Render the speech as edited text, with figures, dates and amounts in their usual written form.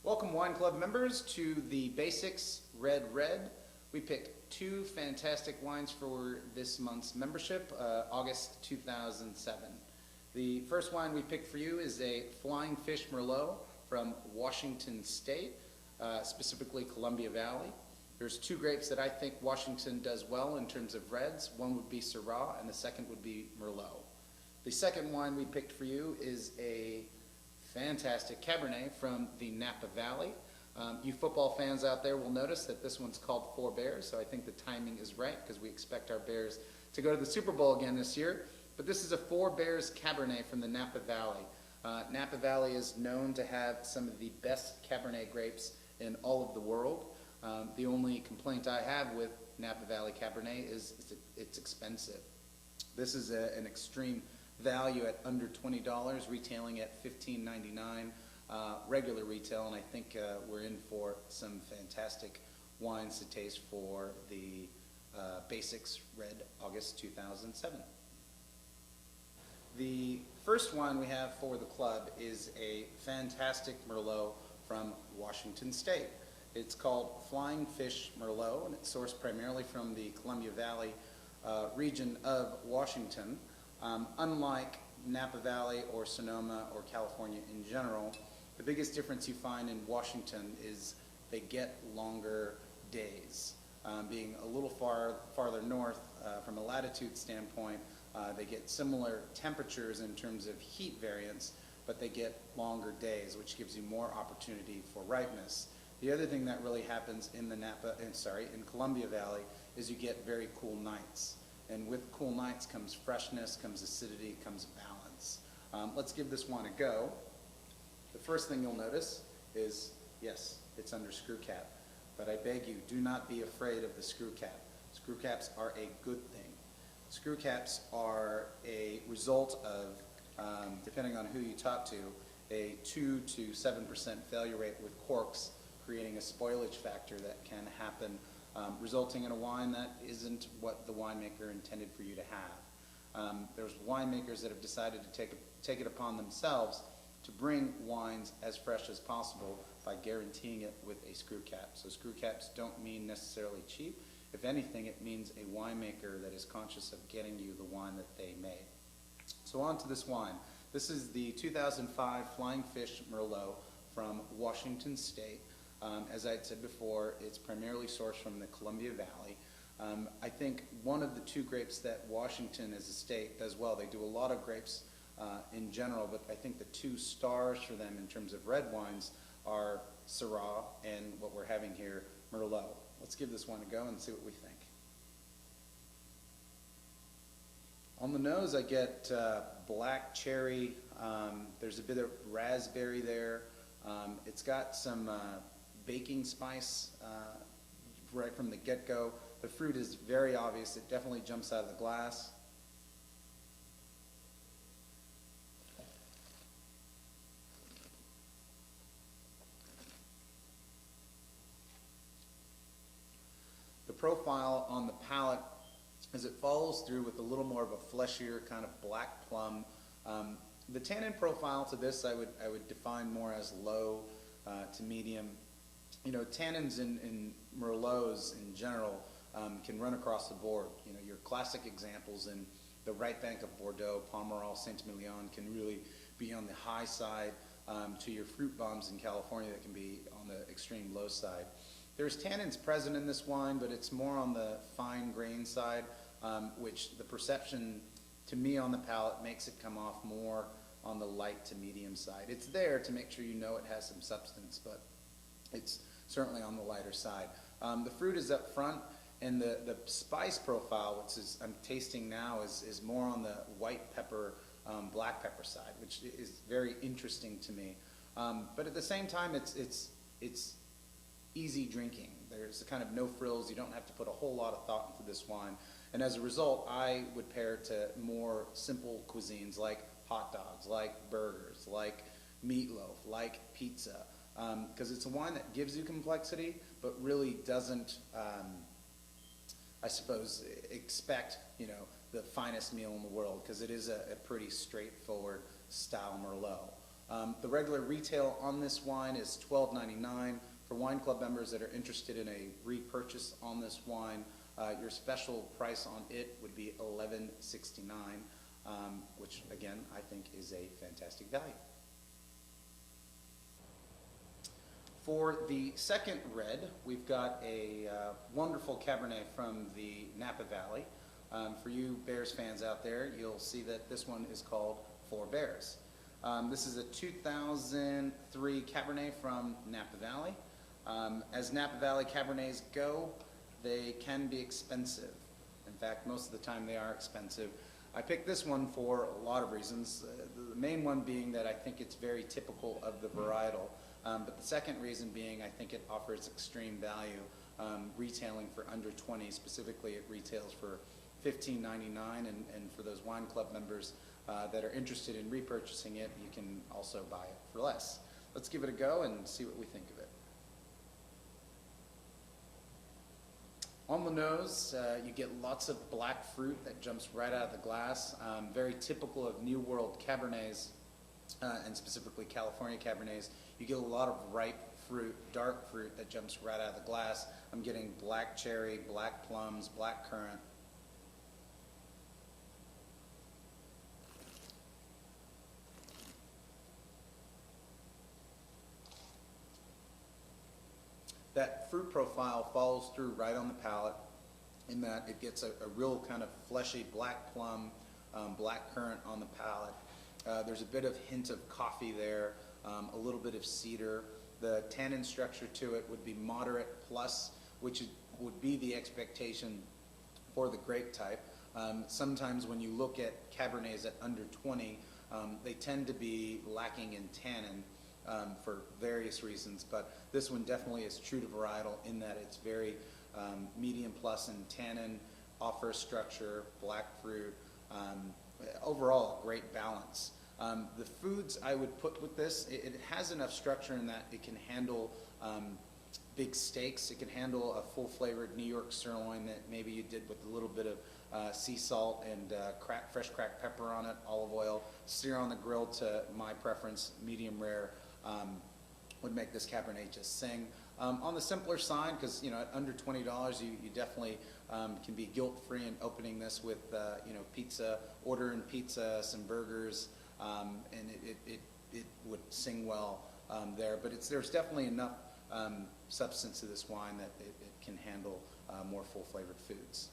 Welcome Wine Club members to the Basics Red Red. We picked two fantastic wines for this month's membership, August 2007. The first wine we picked for you is a Flying Fish Merlot from Washington State, specifically Columbia Valley. There's two grapes that I think Washington does well in terms of reds. One would be Syrah and the second would be Merlot. The second wine we picked for you is a fantastic Cabernet from the Napa Valley. You football fans out there will notice that this one's called Four Bears, so I think the timing is right because we expect our Bears to go to the Super Bowl again this year. But this is a Four Bears Cabernet from the Napa Valley. Napa Valley is known to have some of the best Cabernet grapes in all of the world. The only complaint I have with Napa Valley Cabernet is it's expensive. This is an extreme value at under $20, retailing at $15.99 regular retail, and I think we're in for some fantastic wines to taste for the Basics Red August 2007. The first wine we have for the club is a fantastic Merlot from Washington State. It's called Flying Fish Merlot, and it's sourced primarily from the Columbia Valley region of Washington. Unlike Napa Valley or Sonoma or California in general, the biggest difference you find in Washington is they get longer days. Being a little farther north from a latitude standpoint, they get similar temperatures in terms of heat variance, but they get longer days, which gives you more opportunity for ripeness. The other thing that really happens in the in Columbia Valley is you get very cool nights. And with cool nights comes freshness, comes acidity, comes balance. Let's give this one a go. The first thing you'll notice is, yes, it's under screw cap. But I beg you, do not be afraid of the screw cap. Screw caps are a good thing. Screw caps are a result of, depending on who you talk to, a 2 to 7% failure rate with corks, creating a spoilage factor that can happen, resulting in a wine that isn't what the winemaker intended for you to have. There's winemakers that have decided to take it upon themselves to bring wines as fresh as possible by guaranteeing it with a screw cap. So screw caps don't mean necessarily cheap. If anything, it means a winemaker that is conscious of getting you the wine that they made. So on to this wine. This is the 2005 Flying Fish Merlot from Washington State. As I had said before, it's primarily sourced from the Columbia Valley. I think one of the two grapes that Washington as a state does well, they do a lot of grapes in general, but I think the two stars for them in terms of red wines are Syrah and what we're having here, Merlot. Let's give this one a go and see what we think. On the nose I get black cherry, there's a bit of raspberry there. It's got some baking spice right from the get-go. The fruit is very obvious. It definitely jumps out of the glass. The profile on the palate as it follows through with a little more of a fleshier kind of black plum. The tannin profile to this I would define more as low to medium. You know, tannins in Merlots in general can run across the board. You know, your classic examples in the right bank of Bordeaux, Pomerol, Saint-Emilion can really be on the high side to your fruit bombs in California that can be on the extreme low side. There's tannins present in this wine, but it's more on the fine grain side, which the perception to me on the palate makes it come off more on the light to medium side. It's there to make sure you know it has some substance, but it's certainly on the lighter side. The fruit is up front, and the spice profile, which I'm tasting now, is more on the white pepper, black pepper side, which is very interesting to me. But at the same time, it's easy drinking. There's kind of no frills. You don't have to put a whole lot of thought into this wine. And as a result, I would pair it to more simple cuisines like hot dogs, like burgers, like meatloaf, like pizza, because it's a wine that gives you complexity, but really doesn't, I suppose, expect, you know, the finest meal in the world, because it is a pretty straightforward style Merlot. The regular retail on this wine is $12.99. For wine club members that are interested in a repurchase on this wine, your special price on it would be $11.69, which again I think is a fantastic value. For the second red, we've got a wonderful Cabernet from the Napa Valley. For you Bears fans out there, you'll see that this one is called Four Bears. This is a 2003 Cabernet from Napa Valley. As Napa Valley Cabernets go, they can be expensive. In fact, most of the time they are expensive. I picked this one for a lot of reasons. The main one being that I think it's very typical of the varietal. But the second reason being I think it offers extreme value, retailing for under 20. Specifically, it retails for $15.99, and for those wine club members that are interested in repurchasing it, you can also buy it for less. Let's give it a go and see what we think of it. On the nose, you get lots of black fruit that jumps right out of the glass, very typical of New World Cabernets, and specifically California Cabernets. You get a lot of ripe fruit, dark fruit that jumps right out of the glass. I'm getting black cherry, black plums, black currant. That fruit profile follows through right on the palate in that it gets a real kind of fleshy black plum, black currant on the palate. There's a bit of hint of coffee there, a little bit of cedar. The tannin structure to it would be moderate plus, which would be the expectation for the grape type. Sometimes when you look at Cabernets at under 20, they tend to be lacking in tannin for various reasons, but this one definitely is true to varietal in that it's very medium plus in tannin, offers structure, black fruit, overall a great balance. The foods I would put with this, it has enough structure in that it can handle big steaks. It can handle a full-flavored New York sirloin that maybe you did with a little bit of sea salt and fresh cracked pepper on it, olive oil, sear on the grill to my preference, medium rare, would make this Cabernet just sing. On the simpler side, because at under $20, you definitely can be guilt-free in opening this with pizza, ordering pizza, some burgers, and it would sing well there. But there's definitely enough substance to this wine that it can handle more full-flavored foods.